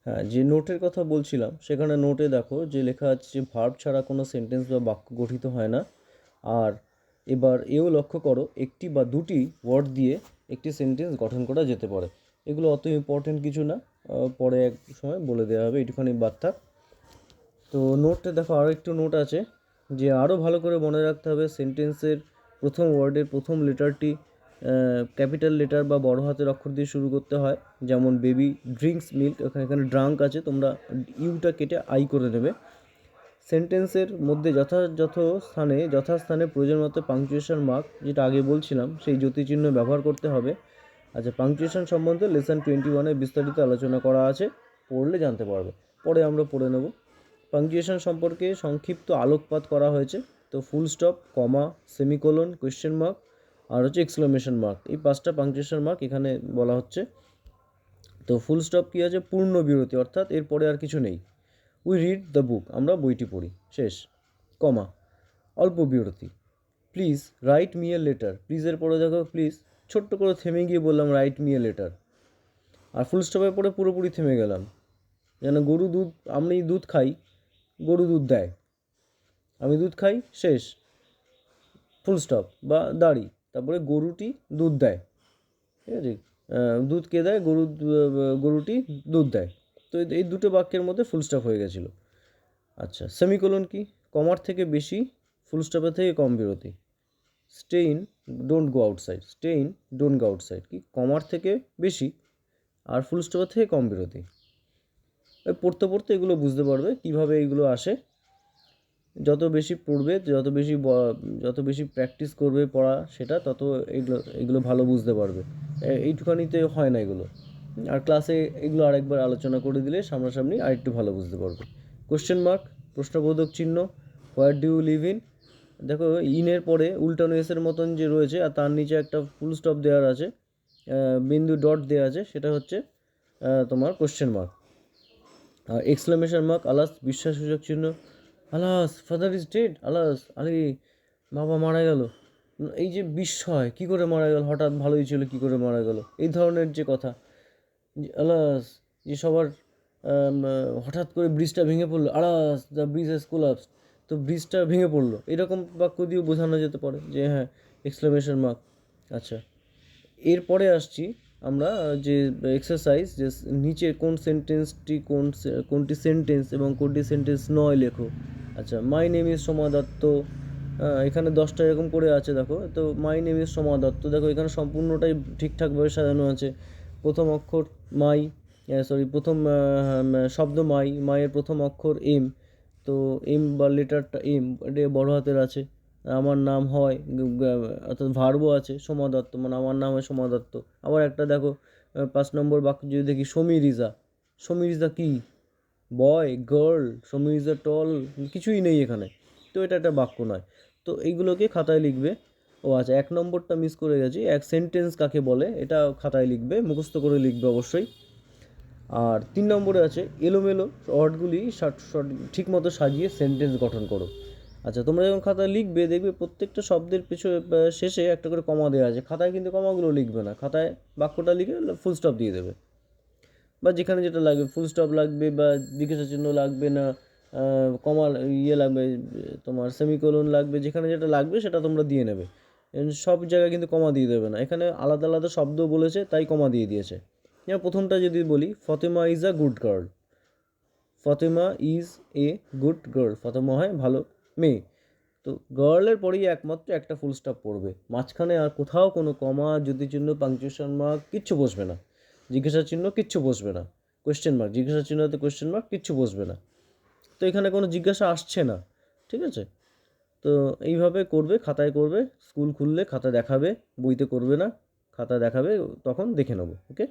হ্যাঁ, যে নোটের কথা বলছিলাম সেখানে নোটে দেখো যে লেখা আছে যে ভার্ব ছাড়া কোনো সেন্টেন্স বা বাক্য গঠিত হয় না। আর এবার এও লক্ষ্য করো একটি বা দুটি ওয়ার্ড দিয়ে একটি সেন্টেন্স গঠন করা যেতে পারে। এগুলো অত ইম্পর্টেন্ট কিছু না, পরে এক সময় বলে দেওয়া হবে, একটুখানি বাদ থাক। তো নোটটা দেখো, আরও একটু নোট আছে যে আরও ভালো করে মনে রাখতে হবে সেন্টেন্সের প্রথম ওয়ার্ডের প্রথম লেটারটি ক্যাপিটাল লেটার বা বড় হাতের অক্ষর দিয়ে শুরু করতে হয়। যেমন বেবি ড্রিঙ্কস মিল্ক, এখানে ড্রাঙ্ক আছে, তোমরা ইউটা কেটে আই করে দেবে। সেন্টেন্সের মধ্যে যথাস্থানে প্রয়োজন মতো পাংচুয়েশন মার্ক, যেটা আগে বলছিলাম, সেই জ্যোতিচিহ্ন ব্যবহার করতে হবে। আচ্ছা, পাংচুয়েশন সম্বন্ধে লেসন 21-এ বিস্তারিত আলোচনা করা আছে, পড়লে জানতে পারবে। পরে আমরা পড়ে নেব। পাংচুয়েশন সম্পর্কে সংক্ষিপ্ত আলোকপাত করা হয়েছে। তো ফুল স্টপ, কমা, সেমিকোলন, কোয়েশ্চেন মার্ক আর হচ্ছে এক্সক্লামেশন মার্ক, এই 5টা পাংচুয়েশন মার্ক এখানে বলা হচ্ছে। তো ফুল স্টপ কী আছে? পূর্ণ বিরতি, অর্থাৎ এরপরে আর কিছু নেই। উই রিড দ্য বুক, আমরা বইটি পড়ি, শেষ। কমা, অল্প বিরতি। Please write me a letter, প্লিজের পরে দেখো প্লিজ ছোট্ট করে থেমে গিয়ে বললাম রাইট মি এ লেটার। আর ফুল স্টপের পরে পুরোপুরি থেমে গেলাম, যেন গরু দুধ, আমি দুধ খাই, গরু দুধ দেয়, আমি দুধ খাই, শেষ, ফুল স্টপ বা দাড়ি। তারপরে গরুটি দুধ দেয়, ঠিক আছে? দুধ কে দেয়? গরুটি দুধ দেয়। তো এই দুটো বাক্যের মধ্যে ফুল স্টপ হয়ে গেছিলো। আচ্ছা, সেমিকোলন কি? কমার থেকে বেশি, ফুল স্টপের থেকে কম বিরতি। Stay in, don't go outside, stay in, don't go outside কি? কমার থেকে বেশি আর ফুল স্টপের থেকে কম বিরতি। পড়তে পড়তে এগুলো বুঝতে পারবে কীভাবে এইগুলো আসে। যত বেশি পড়বে, যত বেশি প্র্যাকটিস করবে পড়া, সেটা তত এগুলো ভালো বুঝতে পারবে। এইটুখানিতে হয় না এগুলো। আর ক্লাসে এগুলো আরেকবার আলোচনা করে দিলে সামনাসামনি আরেকটু ভালো বুঝতে পারবে। কোশ্চেন মার্ক, প্রশ্নবোধক চিহ্ন, where do you live in. দেখো, ইনের পরে উল্টানো এসের মতন যে রয়েছে আর তার নিচে একটা ফুল স্টপ দেওয়ার আছে, বিন্দু ডট দেওয়া আছে, সেটা হচ্ছে তোমার কোশ্চেন মার্ক। আর এক্সক্লামেশন মার্ক, আলাস, বিশ্বাসসূচক চিহ্ন, আলাস ফাদার ইজ ডেড, আলাস, আরে বাবা মারা গেল। এই যে বিস্ময়, কী করে মারা গেল, হঠাৎ ভালোই ছিল, কী করে মারা গেল, এই ধরনের যে কথা। আলাস, যে সবার হঠাৎ করে ব্রিজটা ভেঙে পড়লো, আলাস দ্য ব্রিজ হ্যাজ কোলাপসড, তো ব্রিজটা ভেঙে পড়লো, এরকম বাক্য দিয়েও বোঝানো যেতে পারে যে হ্যাঁ, এক্সক্লামেশন মার্ক। আচ্ছা, এরপরে আসছি আমরা যে এক্সারসাইজ, যে নিচে কোনটি সেন্টেন্স এবং কোনটি সেন্টেন্স নয় লেখো। আচ্ছা, my name is Soma Dutta, এখানে 10টা এরকম করে আছে দেখো। তো my name is Soma Dutta, দেখো এখানে সম্পূর্ণটাই ঠিকঠাকভাবে সাজানো আছে। প্রথম অক্ষর মাই, প্রথম শব্দ মায়ের প্রথম অক্ষর এম। তো এম বা লেটারটা এম, এটা বড় হাতের আছে। আমার নাম হয়, অর্থাৎ ভার্বও আছে সোমা দত্ত, মানে আমার নাম হয় সোমা দত্ত। আবার একটা দেখো, 5 নম্বর বাক্য যদি দেখি, সমীরিজা, সমীরিজা কি? বয়, গার্ল, সমীরিজা টল, কিছুই নেই এখানে, তো এটা একটা বাক্য নয়। তো এইগুলোকে খাতায় লিখবে। ও আচ্ছা, 1 নম্বরটা মিস করে গেছি, এক সেন্টেন্স কাকে বলে এটা খাতায় লিখবে, মুখস্থ করে লিখবে অবশ্যই। আর 3 নম্বরে আছে এলোমেলো ওয়ার্ডগুলি ঠিকমতো সাজিয়ে সেন্টেন্স গঠন করো। আচ্ছা, তোমরা যখন খাতায় লিখবে দেখবে প্রত্যেকটা শব্দের শেষে একটা করে কমা দেওয়া আছে। খাতায় কিন্তু কমাগুলো লিখবে না, খাতায় বাক্যটা লিখে ফুল স্টপ দিয়ে দেবে, বা যেখানে যেটা লাগবে ফুল স্টপ লাগবে বা জিজ্ঞাসা চিহ্ন লাগবে না, কমা লাগবে, তোমার সেমিকোলন লাগবে, যেখানে যেটা লাগবে সেটা তোমরা দিয়ে নেবে। সব জায়গায় কিন্তু কমা দিয়ে দেবে না, এখানে আলাদা আলাদা শব্দ বলেছে তাই কমা দিয়ে দিয়েছে। যেমন প্রথমটা যদি বলি, Fatema is a good girl, Fatema is a good girl, Fatema হয় ভালো মেয়ে। তো গার্লের পরেই একমাত্র একটা ফুল স্টপ পড়বে, মাঝখানে আর কোথাও কোনো কমা, যুতিচিহ্ন, পাংচুয়েশন মার্ক কিচ্ছু বসবে না, জিজ্ঞাসা চিহ্ন কিচ্ছু বসবে না, কোয়েশ্চেন মার্ক, জিজ্ঞাসা চিহ্নতে কোয়েশ্চেন মার্ক কিচ্ছু বসবে না। তো এখানে কোনো জিজ্ঞাসা আসছে না, ঠিক আছে? তো এইভাবে করবে, খাতায় করবে, স্কুল খুললে খাতা দেখাবে, বইতে করবে না, খাতা দেখাবে, তখন দেখে নেবো। ওকে।